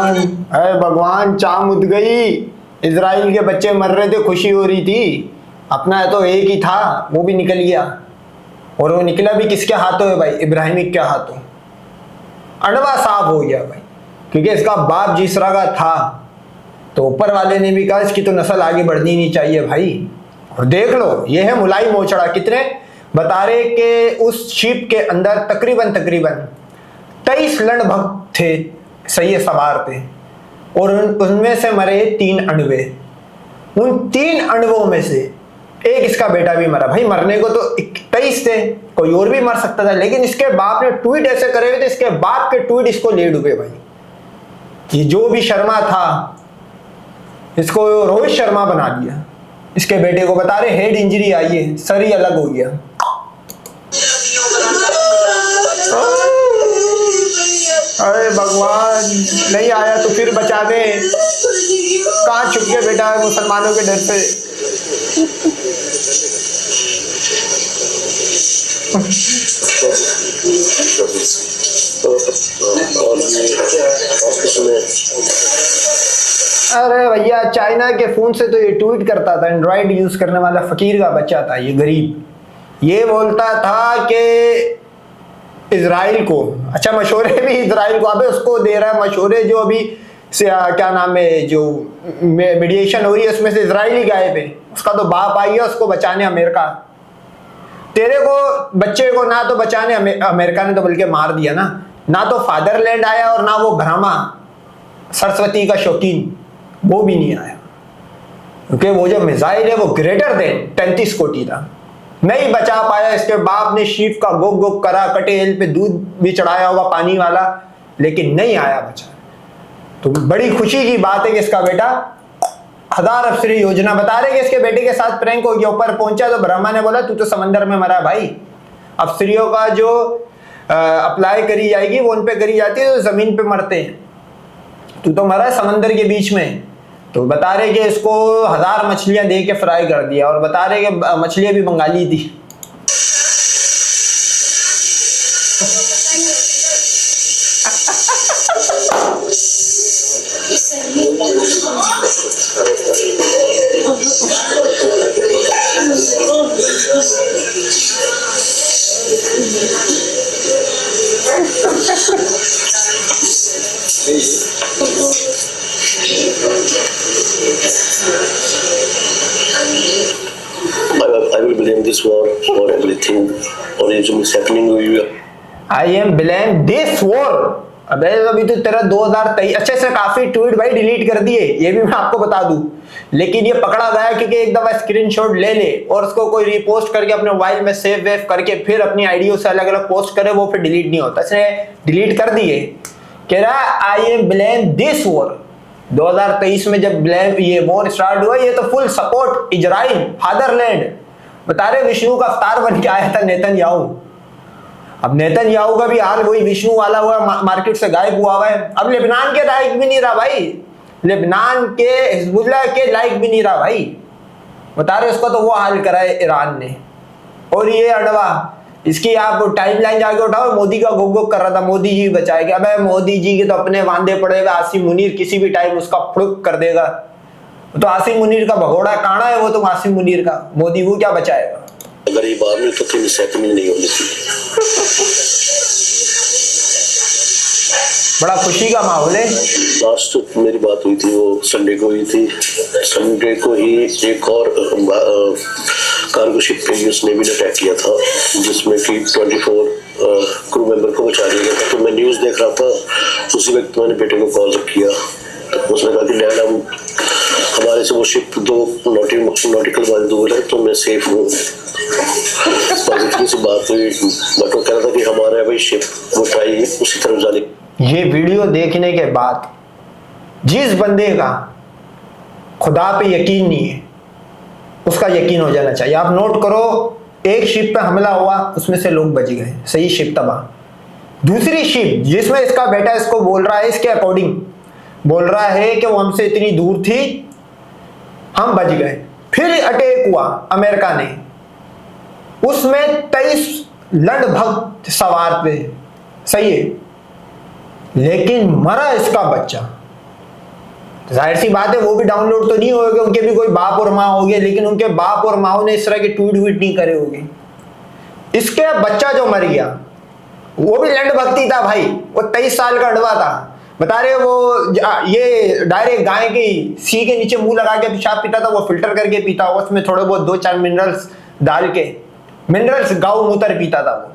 भगवान, अरे भगवान, चाम उठ गई। इजराइल के बच्चे मर रहे थे, खुशी हो रही थी। अपना तो एक ही था, वो भी निकल गया। और वो निकला भी किसके हाथों है भाई? इब्राहिमिक के हाथों। अनवा साफ हो गया भाई, क्योंकि इसका बाप जिसरा का था, तो ऊपर वाले ने भी कहा इसकी तो नस्ल आगे बढ़नी नहीं चाहिए भाई। और देख लो, ये है मुलाई मोचड़ा। कितने बता रहे कि उस शिप के अंदर तकरीबन 23 लंड भक्त थे, सही है, सवार थे। और उनमें से मरे 3 अंडवे। उन 3 अंडवों में से एक इसका बेटा भी मरा। भाई मरने को तो 23 थे, कोई और भी मर सकता था, लेकिन इसके बाप ने ट्वीट ऐसे करे हुए थे, इसके बाप के ट्वीट इसको ले डूबे भाई। ये जो भी शर्मा था, इसको रोहित शर्मा बना दिया। इसके बेटे को बता रहे हेड इंजरी आई है, सर ही अलग हो गया। अरे भगवान, नहीं आया तो फिर बचा दे। कहाँ छुप के बेटा है मुसलमानों के डर से। अरे भैया, चाइना के फोन से तो ये ट्वीट करता था, एंड्रॉइड यूज करने वाला फकीर का बच्चा था ये, गरीब। ये बोलता था कि इजराइल को, अच्छा मशवरे भी इजराइल को, अबे उसको दे रहा है मशवरे जो अभी क्या नाम है, जो मीडिएशन हो रही है उसमें से इजराइल ही गायब है। उसका तो बाप आई है उसको बचाने अमेरिका। तेरे को बच्चे को ना तो बचाने अमेरिका ने तो बल्कि मार दिया ना तो फादरलैंड आया और ना वो ब्रह्मा सरस्वती का शौकीन, वो भी नहीं आया। क्योंकि वो जो मिसाइल है वो ग्रेटर देन 33 कोटि था, नहीं बचा पाया। इसके बाप ने शीप का गोग गोग करा, कटेल पे दूध भी चढ़ाया हुआ पानी वाला, लेकिन नहीं आया बचा। तो बड़ी खुशी की बात है कि इसका बेटा 1000 अफसरी योजना बता रहे कि इसके बेटे के साथ प्रैंक हो गया। ऊपर पहुंचा तो ब्रह्मा ने बोला तू तो समंदर में मरा भाई। अफसरियों का जो अप्लाई करी जाएगी वो उन पे करी जाती है, तो जमीन पे मरते हैं। तू तो मरा समंदर के बीच में। तो बता रहे कि इसको 1000 मछलियां दे के फ्राई कर दिया, और बता रहे कि मछलियां भी बंगाली थी। I will blame this war for everything और ये जो happening हुई है। I am blame this war। अबे अभी तो तेरा 2023 अच्छे से काफी ट्वीट भाई डिलीट कर दिए, ये भी मैं आपको बता दूं। लेकिन ये पकड़ा गया क्योंकि एक दफा स्क्रीनशॉट ले ले और उसको कोई रिपोस्ट करके अपने मोबाइल में सेव वेव करके फिर अपनी आईडियो से अलग अलग पोस्ट करे, वो फिर डिलीट नहीं होता। इसने डिलीट कर दिए, कह रहा I am blame this war. 2023 में जब ब्लेम ये वॉर स्टार्ट हुआ, ये तो फुल सपोर्ट इजराइल फादरलैंड। बता रहे विष्णु का अवतार बन के आया था नेतन्याहू। अब नेतन्याहू का भी हाल वही विष्णु वाला हुआ, मार्केट से गायब हुआ है। अब लेबनान के लायक भी नहीं रहा भाई, लेबनान के हिजबुल्लाह के लायक भी नहीं रहा भाई। बता रहे उसका तो वो हाल करा है ईरान ने। और ये अडवा, इसकी आप टाइमलाइन जाके उठाओ, मोदी का गोग गोग कर रहा था मोदी जी बचाएगा। अबे मोदी जी के तो अपने वांदे पड़े हुए, आसिम मुनीर किसी भी टाइम उसका फुड़क कर देगा। तो आसिम मुनीर का भगोड़ा काना है वो, तो आसिम मुनीर का मोदी वो क्या बचाएगा। गरीब आदमी तो 3 सेकंड नहीं होनी चाहिए। बड़ा खुशी का माहौल है। लास्ट मेरी बात हुई थी वो संडे को हुई थी। संडे को ही एक और कार्गो शिप पे यूएस नेवी ने अटैक किया था, जिसमें कि 24 क्रू मेंबर को बचा लिया गया था। तो मैं न्यूज़ देख रहा था, उसी वक्त मैंने बेटे को कॉल किया। तो उसने कहा कि डैड हम हमारे से वो शिप 2 नॉटिकल माइल दूर है, तो मैं सेफ हूँ। इतनी सी बात हुई, बट वो कह रहा था कि हमारा भाई शिप वो ट्राई उसी तरफ जाने। ये वीडियो देखने के बाद जिस बंदे का खुदा पे यकीन नहीं है उसका यकीन हो जाना चाहिए। आप नोट करो, एक शिप पे हमला हुआ, उसमें से लोग बच गए, सही, शिप तबाह। दूसरी शिप जिसमें इसका बेटा इसको बोल रहा है, इसके अकॉर्डिंग बोल रहा है कि वो हमसे इतनी दूर थी, हम बच गए। फिर अटैक हुआ अमेरिका ने, उसमें 23 लंड भक्त सवार थे, सही है, लेकिन मरा इसका बच्चा। जाहिर सी बात है वो भी डाउनलोड तो नहीं होंगे, उनके भी कोई बाप और माँ होंगे, लेकिन उनके बाप और माँ ने इस तरह के ट्वीट वीट नहीं करे होंगे। इसके बच्चा जो मर गया वो भी लंड भक्ति था भाई, वो 23 साल का अडवा था। बता रहे वो ये डायरेक्ट गाय की सी के नीचे मुंह लगा के पेशाब पीता था, वो फिल्टर करके पीता, उसमें थोड़े बहुत 2-4 मिनरल्स डाल के, मिनरल्स गौ मूत्र पीता था वो।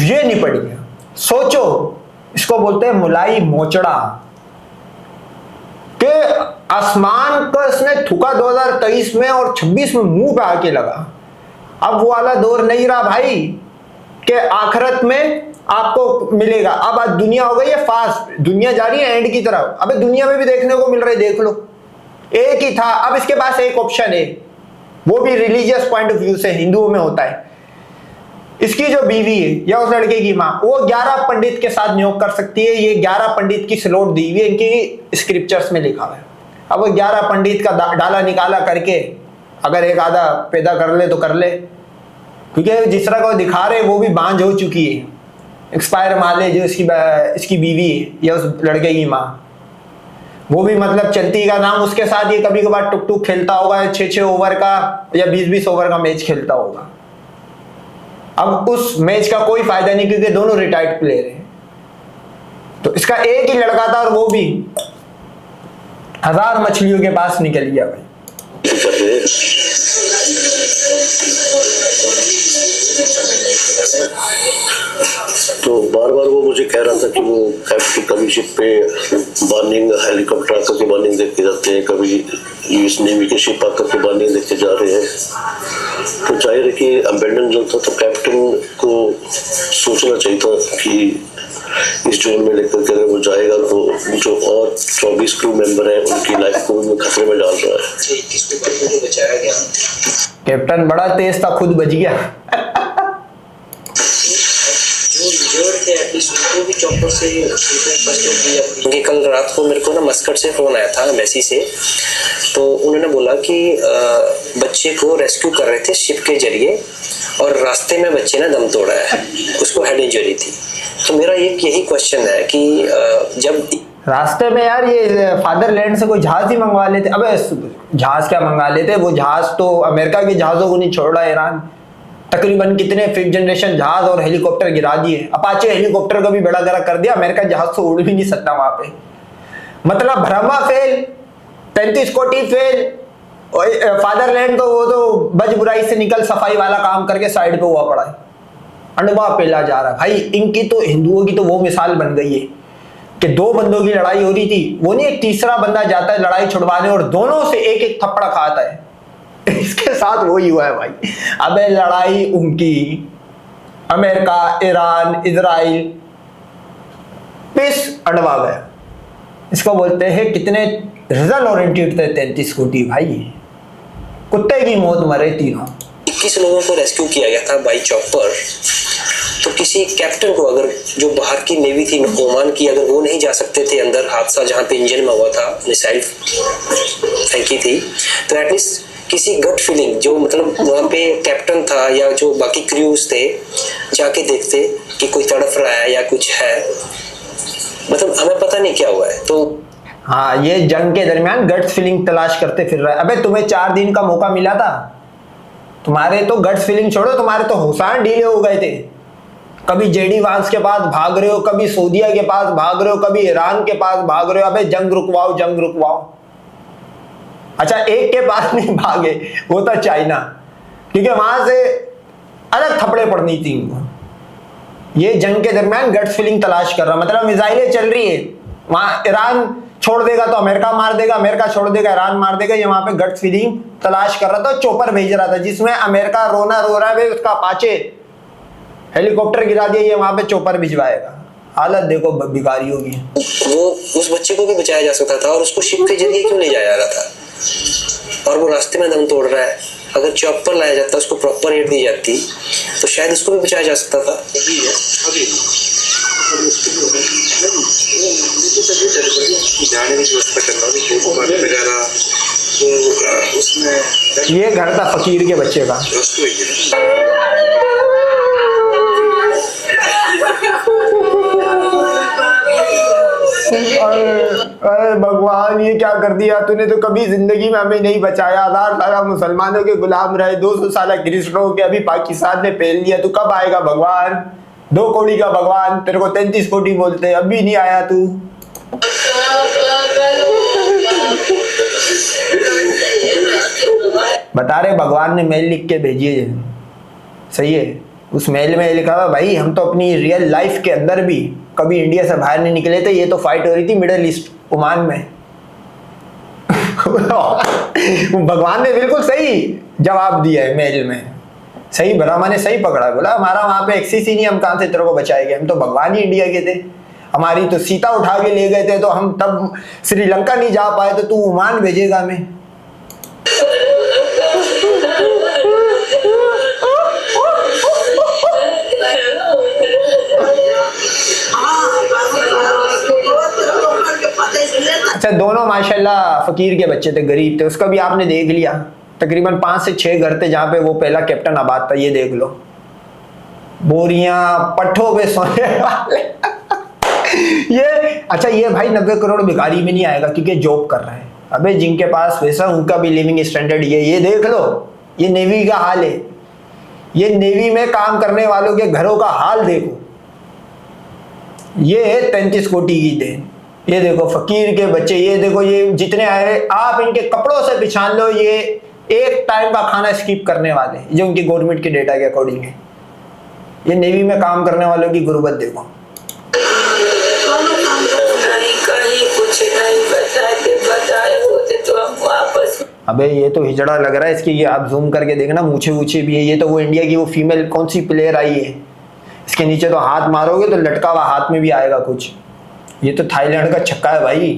ये नहीं पड़ी है। सोचो, इसको बोलते हैं मुलाई मोचड़ा के आसमान को इसने थूका 2023 में और 26 में मुंह पे आके लगा। अब वो वाला दौर नहीं रहा भाई कि आखिरत में आपको मिलेगा। अब आज दुनिया हो गई है फास्ट, दुनिया जा रही है एंड की तरफ। अबे दुनिया में भी देखने को मिल रहा है, देख लो, एक ही था, अब इसके पास एक ऑप्शन है, वो भी रिलीजियस पॉइंट ऑफ व्यू से हिंदुओं में होता है। इसकी जो बीवी है या उस लड़के की माँ, वो 11 पंडित के साथ नियोग कर सकती है। ये 11 पंडित की स्लॉट दी हुई है, इनकी स्क्रिप्चर्स में लिखा हुआ है। अब वो 11 पंडित का डाला निकाला करके अगर एक आधा पैदा कर ले तो कर ले, क्योंकि जिस तरह को दिखा रहे वो भी बांझ हो चुकी है, एक्सपायर माल है जो इसकी बीवी है या उस लड़के की माँ, वो भी मतलब चलती का नाम उसके साथ ये कभी कभार टुक टुक खेलता होगा, 6-6 ओवर का या 20-20 ओवर का मैच खेलता होगा। अब उस मैच का कोई फायदा नहीं क्योंकि दोनों रिटायर्ड प्लेयर हैं। तो इसका एक ही लड़का था और वो भी 1000 मछलियों के पास निकल गया भाई। तो बार बार वो मुझे कह रहा था कि वो कैप्टन कभी शिप पे बर्निंग हेलीकॉप्टर आकर के बर्निंग देख के जाते हैं, कभी यूएस नेवी के शिप आकर के बर्निंग देख के जा रहे हैं। तो जाहिर है कि अबेंडन जो था तो कैप्टन को सोचना चाहिए था कि इस जोन में लेकर के अगर वो जाएगा तो जो और 24 क्रू मेंबर हैं उनकी लाइफ को भी खतरे में डाल रहा है। कैप्टन बड़ा तेज था, खुद बच गया। क्योंकि कल रात को मेरे को ना मस्कट से फोन आया था एम्बेसी से, तो उन्होंने बोला कि बच्चे को रेस्क्यू कर रहे थे शिप के जरिए और रास्ते में बच्चे ने दम तोड़ा है, उसको हेड इंजरी थी। तो मेरा एक यही क्वेश्चन है कि जब रास्ते में यार ये फादरलैंड से कोई जहाज ही मंगवा लेते। अबे जहाज क्या मंगा लेते, वो जहाज तो अमेरिका के जहाजों को नहीं छोड़ रहा ईरान। तकरीबन कितने 5th जनरेशन जहाज और हेलीकॉप्टर गिरा दिए, अपाचे हेलीकॉप्टर का भी बड़ा गरा कर दिया। अमेरिका जहाज तो उड़ भी नहीं सकता वहां पे। मतलब ब्रह्मा फेल, 35 कोटी फेल, फादरलैंड तो वो तो बज बुराई से निकल सफाई वाला काम करके साइड पे हुआ पड़ा है, अंडवा पेला जा रहा है भाई। इनकी तो हिंदुओं की तो वो मिसाल बन गई है कि 2 बंदों की लड़ाई हो रही थी, वो नहीं एक तीसरा बंदा जाता है लड़ाई छुड़वाने और दोनों से एक एक थप्पड़ खाता है। इसके साथ वही हुआ है भाई। अबे लड़ाई उनकी, अमेरिका, ईरान, इजराइल पिस अड़वा गया। इसको बोलते हैं कितने रिजल्ट ओरिएंटेड थे 33 कोटी भाई, कुत्ते की मौत मरे तीनों। 21 लोगों को रेस्क्यू किया गया था बाई चॉपर। तो किसी कैप्टन को अगर जो बाहर की नेवी थी ओमान की, अगर वो नहीं जा सकते थे अंदर, हादसा जहाँ पे इंजन में हुआ था, मिसाइल फेंकी थी, तो एटलीस्ट किसी गट फीलिंग जो मतलब वहाँ पे कैप्टन था या जो बाकी क्रूज थे जाके देखते कि कोई तड़फ रहा है या कुछ है, मतलब हमें पता नहीं क्या हुआ है। तो हाँ, ये जंग के दरमियान गट फीलिंग तलाश करते फिर रहा है। अबे तुम्हें 4 दिन का मौका मिला था, तुम्हारे तो गट फीलिंग छोड़ो, तुम्हारे तो होसान ढीले हो गए थे। कभी जेडी वांस के पास भाग रहे हो, कभी सऊदीया के पास भाग रहे हो, कभी ईरान के पास भाग रहे हो। अबे जंग रुकवाओ, जंग रुकवाओ। अच्छा, एक के पास नहीं भागे, वो था चाइना, क्योंकि वहां से अलग थप्पड़े पड़नी थी इनको। ये जंग के दरमियान गट फीलिंग तलाश कर रहा, मतलब मिसाइलें चल रही है, वहां ईरान छोड़ देगा तो अमेरिका मार देगा, अमेरिका छोड़ देगा ईरान मार देगा। ये वहां पे गट फीलिंग तलाश कर रहा था, चोपर भेज रहा था जिसमें अमेरिका रोना रो रहा है उसका अपाचे हेलीकॉप्टर गिरा दिया, ये वहां पे चोपर भिजवाएगा। हालत देखो भिखारियों की। वो उस बच्चे को भी बचाया जा सकता था और उसको शिप के जरिए क्यों ले जाया जा रहा था, और वो रास्ते में दम तोड़ रहा है। अगर चॉपर लाया जाता, उसको प्रॉपर एड दी जाती, तो शायद उसको भी बचाया जा सकता था। ये घर था फकीर के बच्चे का। अरे भगवान, ये क्या कर दिया तूने? तो कभी जिंदगी में हमें नहीं बचाया। 1000 साल मुसलमानों के गुलाम रहे, 200 साल क्रिश्चियनों के, अभी पाकिस्तान ने पेल दिया। तू कब आएगा भगवान? 2 कौड़ी का भगवान, तेरे को 33 कोटी बोलते, अभी नहीं आया तू। बता रहे भगवान ने मेल लिख के भेजी है, सही है। उस मेल में लिखा हुआ, भाई हम तो अपनी रियल लाइफ के अंदर भी कभी इंडिया से बाहर नहीं निकले थे। ये तो फाइट हो रही थी मिडिल ईस्ट, ओमान में। भगवान ने बिल्कुल सही जवाब दिया है मेल में। सही, ब्रह्मा ने सही पकड़ा, बोला हमारा वहां पे एक्सिस ही नहीं, हम कहां से तेरे को बचाएंगे? हम तो भगवान ही इंडिया के थे। हमारी तो सीता उठा के ले गए थे, तो हम तब श्रीलंका नहीं जा पाए, तो तू ओमान भेजेगा हमें? अच्छा, दोनों माशाल्लाह फकीर के बच्चे थे, गरीब थे। उसका भी आपने देख लिया, तकरीबन 5 से 6 घर थे जहां पे वो पहला कैप्टन आबाद था। ये देख लो, बोरियां पट्ठों पे सोने वाले। ये अच्छा, ये भाई 90 करोड़ भिखारी में नहीं आएगा क्योंकि जॉब कर रहा है। अबे जिनके पास पैसा, उनका भी लिविंग स्टैंडर्ड ये देख लो। ये नेवी का हाल है, ये नेवी में काम करने वालों के घरों का हाल देखो। ये है 33 कोटी की देन। ये देखो फकीर के बच्चे, ये देखो, ये जितने आए, आप इनके कपड़ों से पहचान लो ये एक टाइम का खाना स्किप करने वाले, जो उनकी गवर्नमेंट के डेटा के अकॉर्डिंग है। ये नेवी में काम करने वालों की गुर्बत देखो। अबे ये तो हिजड़ा लग रहा है इसकी, ये आप जूम करके देखना, मूछे वूछे भी है। ये तो वो इंडिया की वो फीमेल कौन सी प्लेयर आई है, इसके नीचे तो हाथ मारोगे तो लटका हुआ हाथ में भी आएगा कुछ। ये तो थाईलैंड का छक्का है भाई।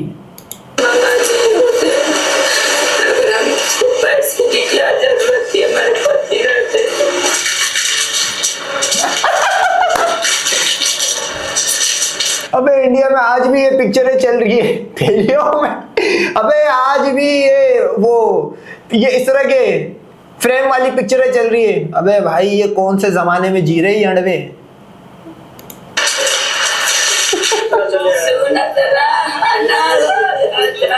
अबे इंडिया में आज भी ये पिक्चरें चल रही है थैलियों में। अबे आज भी ये इस तरह के फ्रेम वाली पिक्चरें चल रही है। अबे भाई ये कौन से जमाने में जी रहे हैं अड़वे।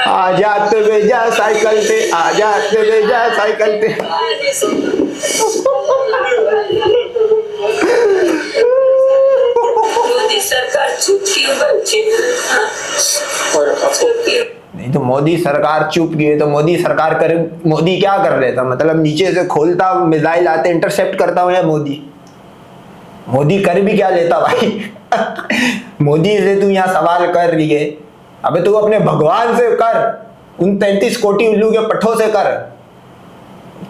आजाते बेजा साइकिल पे, आजाते बेजा साइकिल पे। मोदी सरकार चुप क्यों बैठी? नहीं तो मोदी सरकार चुप गई तो मोदी सरकार करे, मोदी क्या कर लेता? मतलब नीचे से खोलता, मिसाइल आते इंटरसेप्ट करता हो, या मोदी कर भी क्या लेता भाई? मोदी से तू यहाँ सवाल कर रही है, अबे तू अपने भगवान से कर, उन 33 कोटी उल्लू के पट्ठों से कर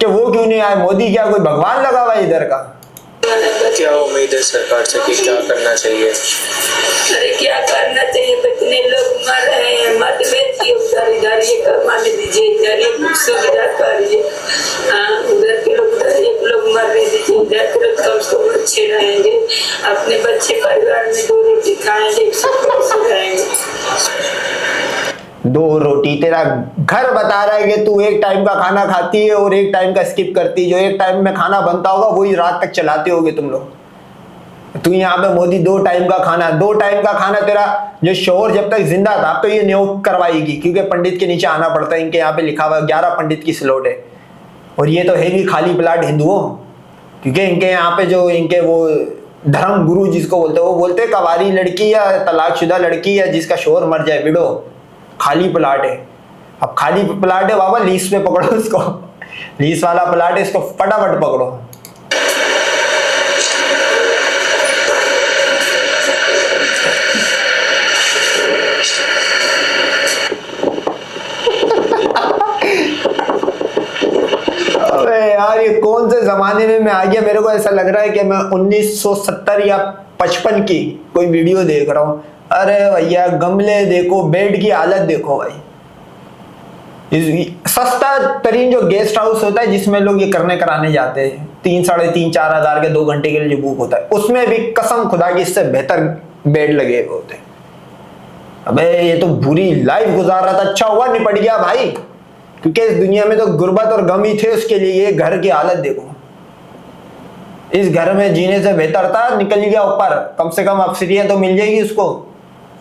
कि वो क्यों नहीं आए? मोदी क्या कोई भगवान लगा हुआ इधर का? क्या उम्मीद है सरकार से कि क्या करना चाहिए? अरे क्या करना चाहिए? कितने लोग मर रहे हैं, मतभेद की उधर ये करवाने दीजिए, इधर ये सुविधा करिए, उधर के लोग मरने दीजिए, इधर के लोग कम से कम अच्छे रहेंगे, अपने बच्चे परिवार में 2 रोटी खाएंगे, सब रहेंगे। 2 रोटी तेरा घर बता रहा है कि तू एक टाइम का खाना खाती है और एक टाइम का स्किप करती है। जो एक टाइम में खाना बनता होगा वही रात तक चलाते होगे तुम लोग। तू यहाँ पे मोदी 2 टाइम का खाना तेरा जो शोहर जब तक जिंदा था, अब तो ये नियोग करवाएगी क्योंकि पंडित के नीचे आना पड़ता है। इनके यहाँ पे लिखा हुआ 11 पंडित की स्लॉट है और ये तो है भी खाली प्लाट हिंदुओं, क्योंकि इनके यहाँ पे जो इनके वो धर्म गुरु जिसको बोलते हैं, वो बोलते हैं कवारी लड़की या तलाकशुदा लड़की या जिसका शोहर मर जाए, विडो, खाली प्लाट है। अब खाली प्लाट है बाबा, लीज पे पकड़ो इसको, लीज वाला प्लाट है, इसको फटाफट पकड़ो। अबे यार ये कौन से जमाने में मैं आ गया? मेरे को ऐसा लग रहा है कि मैं 1970 या 55 की कोई वीडियो देख रहा हूँ। अरे भैया गमले देखो, बेड की हालत देखो भाई। सस्ता तरीन जो गेस्ट हाउस होता है जिसमें लोग ये कराने जाते हैं, 3, 3.5, 4 हजार के 2 घंटे के लिए जो बुक होता है, उसमें भी कसम खुदा की इससे बेहतर बेड लगे होते। अबे ये तो बुरी लाइफ गुजार रहा था, अच्छा हुआ निपट गया भाई, क्योंकि इस दुनिया में तो गुर्बत और गम ही थे उसके लिए। ये घर की हालत देखो, इस घर में जीने से बेहतर था निकल गया ऊपर, कम से कम अफसरियत तो मिल जाएगी उसको।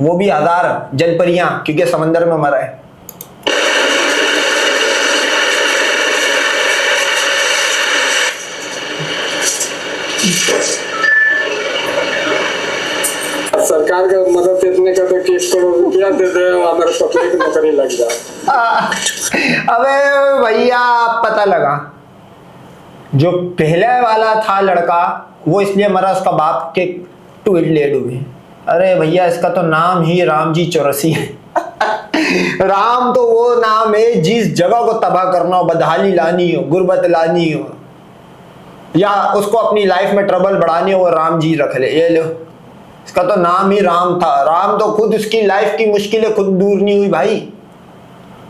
वो भी 1000 जलपरियां, क्योंकि समंदर में मरा है। सरकार का मदद देने का तो 1 करोड़ रुपया दे दे और हमारे पत्नी की नौकरी लग जाए। अबे भैया पता लगा, जो पहले वाला था लड़का वो इसलिए मरा, उसका बाप के ट्वीट ले डूबे। अरे भैया इसका तो नाम ही राम जी चौरसी है। राम तो वो नाम है जिस जगह को तबाह करना हो, बदहाली लानी हो, गुर्बत लानी हो, या उसको अपनी लाइफ में ट्रबल बढ़ानी हो, वो राम जी रख ले। ये लो, इसका तो नाम ही राम था। राम तो खुद उसकी लाइफ की मुश्किलें खुद दूर नहीं हुई भाई,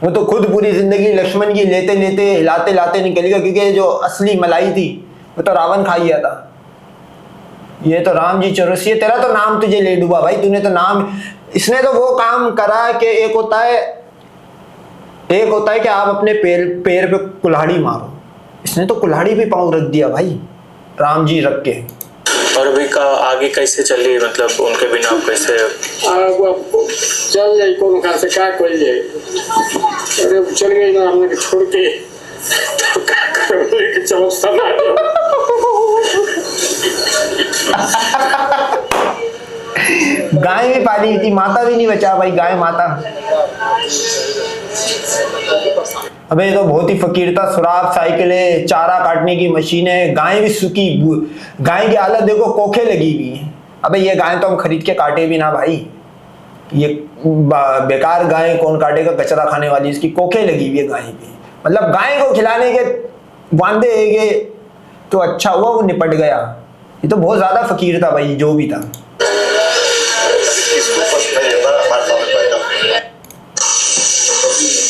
वो तो खुद पूरी जिंदगी लक्ष्मण की लेते लेते हिलाते लाते निकल गया, क्योंकि जो असली मलाई थी वो तो रावण खा गया था। ये तो राम जी चौरसिया, तेरा तो नाम तुझे ले डूबा भाई, तूने तो नाम, इसने तो वो काम करा कि एक होता है कि आप अपने पैर पे कुल्हाड़ी मारो, इसने तो कुल्हाड़ी पे पाँव रख दिया भाई, राम जी रख के। और अभी का आगे कैसे चली, मतलब उनके बिना आप कैसे? अब चल जाए कौन कहा से क्या कोई जाए, अरे चल गई ना हमने छोड़ के, तो क्या करोगे, चमत्ता ना गाय भी पाली थी, माता भी नहीं बचा भाई, गाय माता। अबे ये तो बहुत ही फकीर था, सुराब साइकिलें, चारा काटने की मशीनें, गाय भी सूखी, गाय की हालत देखो, कोखे लगी हुई है। अबे ये गाय तो हम खरीद के काटे भी ना भाई, ये बेकार गाय कौन काटेगा, कचरा खाने वाली, इसकी कोखे लगी हुई है गाय पे। मतलब गाय को खिलाने के वांदे है तो अच्छा हुआ वो निपट गया। ये तो बहुत ज्यादा फकीर था भाई, जो भी था।